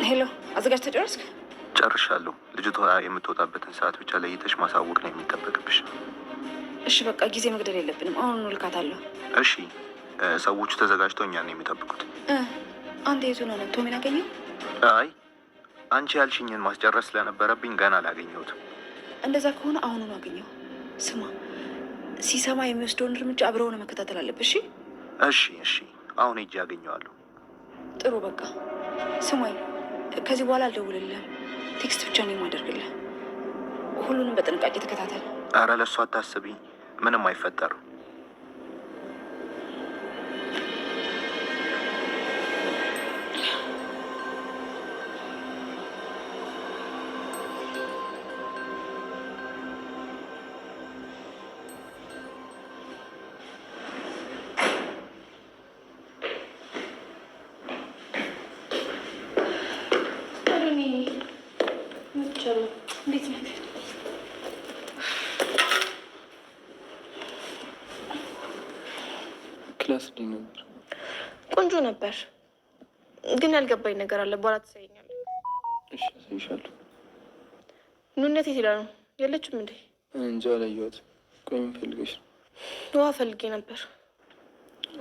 ሄሎ፣ አዘጋጅተህ ጨረስክ? ጨርሻለሁ። ልጅቷ የምትወጣበትን ሰዓት ብቻ ለይተሽ ማሳወቅ ነው የሚጠበቅብሽ። እሺ በቃ ጊዜ መግደል የለብንም። አሁን ልካታለሁ። እሺ ሰዎቹ ተዘጋጅተው እኛን ነው የሚጠብቁት። አንተ የቱ ነው ቶሚን አገኘው? አይ አንቺ ያልሽኝን ማስጨረስ ስለነበረብኝ ገና አላገኘሁትም። እንደዛ ከሆነ አሁኑኑ አገኘው። ስማ፣ ሲሰማ የሚወስደውን እርምጃ አብረውን መከታተል አለብሽ። እሺ እሺ፣ አሁን ሄጄ አገኘዋለሁ። ጥሩ በቃ ስማኝ፣ ከዚህ በኋላ አልደውልልህም። ቴክስት ብቻ ነው የማደርግልህ። ሁሉንም በጥንቃቄ ተከታተል። አረ ለእሱ አታስቢ፣ ምንም አይፈጠርም። እንዴት ነህ? ክላስ እንዴት ነበር? ቆንጆ ነበር፣ ግን ያልገባኝ ነገር አለ። በኋላ ትሰይኛለህ። እሺ አሳይሻለሁ። ኑነት የት ሄዳ ነው? የለችም እንዴ? እንጃ አላየኋትም። ቆይ ምን ፈልገሽ ነው? ውሃ ፈልጌ ነበር።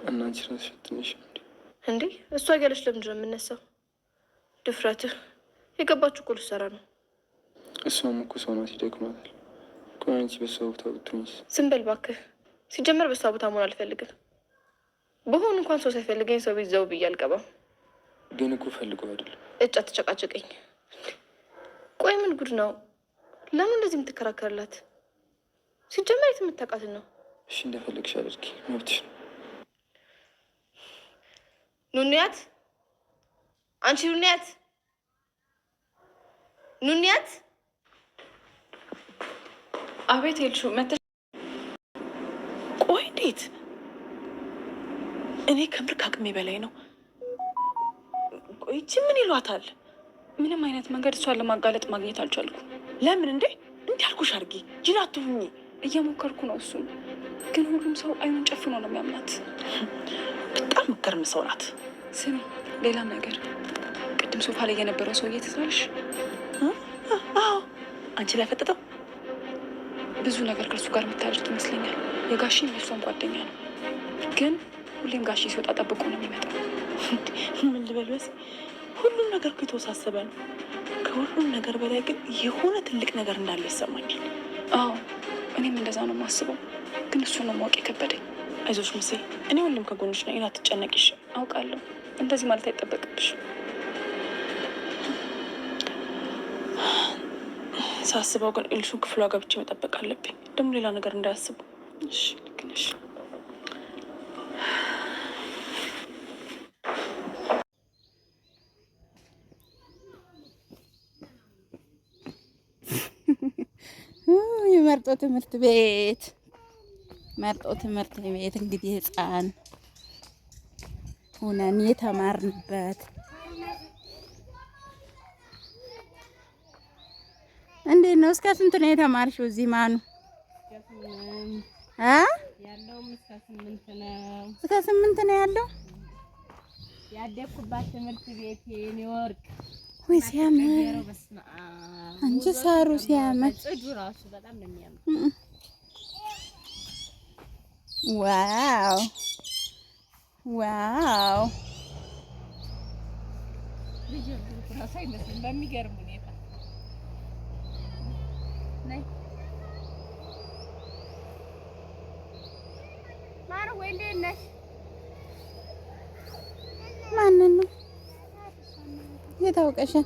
እና አንቺ እራስሽ አትነሺም እንዴ? እንዴ እሷ እያለች ለምንድን ነው የምነሳው? ድፍረትህ! የገባችሁ እኮ ልትሰራ ነው። እሷም እኮ ሰው ናት፣ ይደክማታል። ቆይ አንቺ በሷ ቦታ ብትሆኚስ? ዝም በል እባክህ። ሲጀመር በሷ ቦታ መሆን አልፈልግም። በሆን እንኳን ሰው ሳይፈልገኝ ሰው ቤት ዘው ብዬ አልገባም። ግን እኮ ፈልገው አይደለም። እጭ አትጨቃጨቀኝ። ቆይ ምን ጉድ ነው? ለምን እንደዚህ የምትከራከርላት? ሲጀመር የት የምታውቃትን ነው? እሺ እንደፈለግሽ አድርጊ፣ መብትሽ ነው። ኑንያት፣ አንቺ ኑንያት፣ ኑንያት! አቤት ኤልሹ፣ መተሽ? ቆይ እንዴት? እኔ ከምር ከአቅሜ በላይ ነው። ቆይቺ ምን ይሏታል? ምንም አይነት መንገድ እሷን ለማጋለጥ ማግኘት አልቻልኩም። ለምን እንዴ? እንዳልኩሽ አድርጊ፣ ጅል አትሁኚ። እየሞከርኩ ነው። እሱም ግን ሁሉም ሰው አይኑን ጨፍኖ ነው የሚያምናት። በጣም ምገርም ሰው ናት። ስሚ፣ ሌላም ነገር፣ ቅድም ሶፋ ላይ የነበረው ሰውዬ ትዝ አለሽ? አዎ፣ አንቺ ላይ ፈጥጠው ብዙ ነገር ከእርሱ ጋር የምታደርግ ይመስለኛል። የጋሽም የእሷም ጓደኛ ነው። ግን ሁሌም ጋሽ ሲወጣ ጠብቆ ነው የሚመጣው። ምን ልበል በስ፣ ሁሉም ነገር እኮ የተወሳሰበ ነው። ከሁሉም ነገር በላይ ግን የሆነ ትልቅ ነገር እንዳለ ይሰማኛል። አዎ እኔም እንደዛ ነው የማስበው። ግን እሱ ነው ማወቅ የከበደኝ። አይዞሽ ምሴ፣ እኔ ሁሌም ከጎንሽ ነኝ። አትጨነቂሽ። አውቃለሁ። እንደዚህ ማለት አይጠበቅብሽ። ሳስበው ግን ኤልሹ ክፍሏ ገብቼ መጠበቅ አለብኝ። ደግሞ ሌላ ነገር እንዳያስቡ። እሺ ልክ ነሽ። መርጦ ትምህርት ቤት እንግዲህ ህፃን ሆነን የተማርንበት እንዴት ነው? እስከ ስንት ነው የተማርሽው እዚህ ማኑ? ያለውም እስከ 8 ነው። እስከ 8 ነው ያለው። ያደኩባት ትምህርት ቤት ኒውዮርክ። ወይ ሲያምር! አንቺ ሳሩ ሲያምር! ጽዱ ራሱ በጣም ነው የሚያምር። ዋው ዋው! ልጅ ራሱ አይመስልም በሚገርም ሁኔታ። ነይ ማሩ፣ ወይ እንዴት ነሽ? ማንን ነው የታወቀሽን?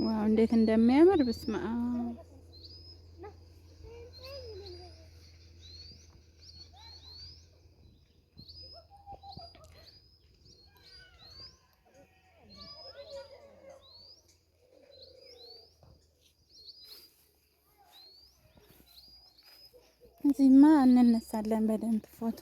ዋው እንዴት እንደሚያምር በስመ አብ! እዚህማ እንነሳለን በደንብ ፎቶ።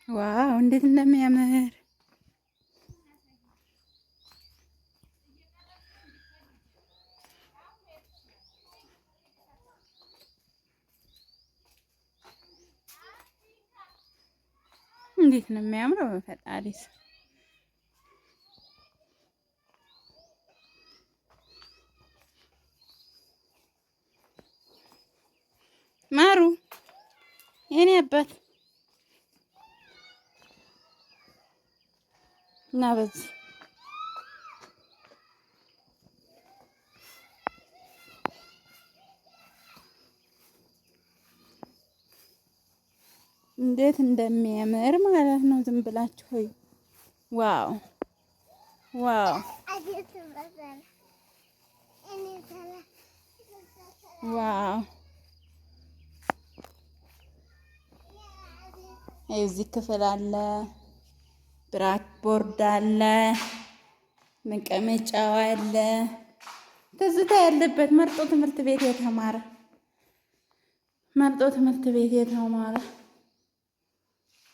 ዋው እንዴት እንደሚያምር እንዴት ነው የሚያምረው በፈጣሪስ ማሩ የኔ አባት እና በዚህ እንዴት እንደሚያምር ማለት ነው። ዝም ብላችሁ ሆይ ዋው ዋው ዋው እዚህ ክፍል አለ፣ ብላክ ቦርድ አለ፣ መቀመጫው አለ። ትዝታ ያለበት መርጦ ትምህርት ቤት የተማረ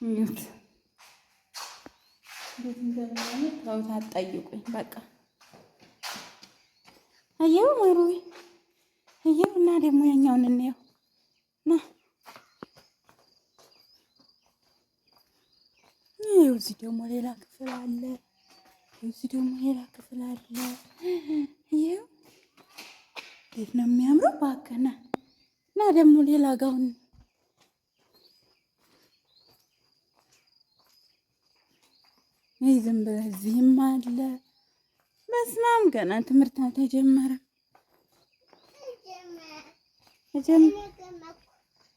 እዩት። ተውት አትጠይቁኝ። በቃ አየው ማሩ አየው። እና ደግሞ ያኛውን እንየው ና ይኸው እዚህ ደግሞ ሌላ ክፍል አለ። ይኸው እንዴት ነው የሚያምረው! ባከና እና ደግሞ ሌላ ጋውን ይህ ዝም ብለህ እዚህም አለ። በስመ አብ ገና ትምህርት አልተጀመረም።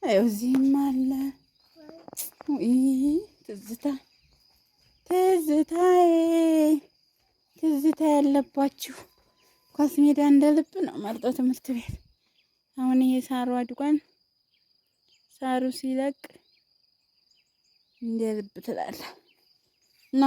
ይኸው እዚህም አለ። ትዝታ ያለባችሁ ኳስ ሜዳ እንደ ልብ ነው። መርጦ ትምህርት ቤት አሁን ይሄ ሳሩ አድጓን ሳሩ ሲለቅ እንደ ልብ ትላለህ እና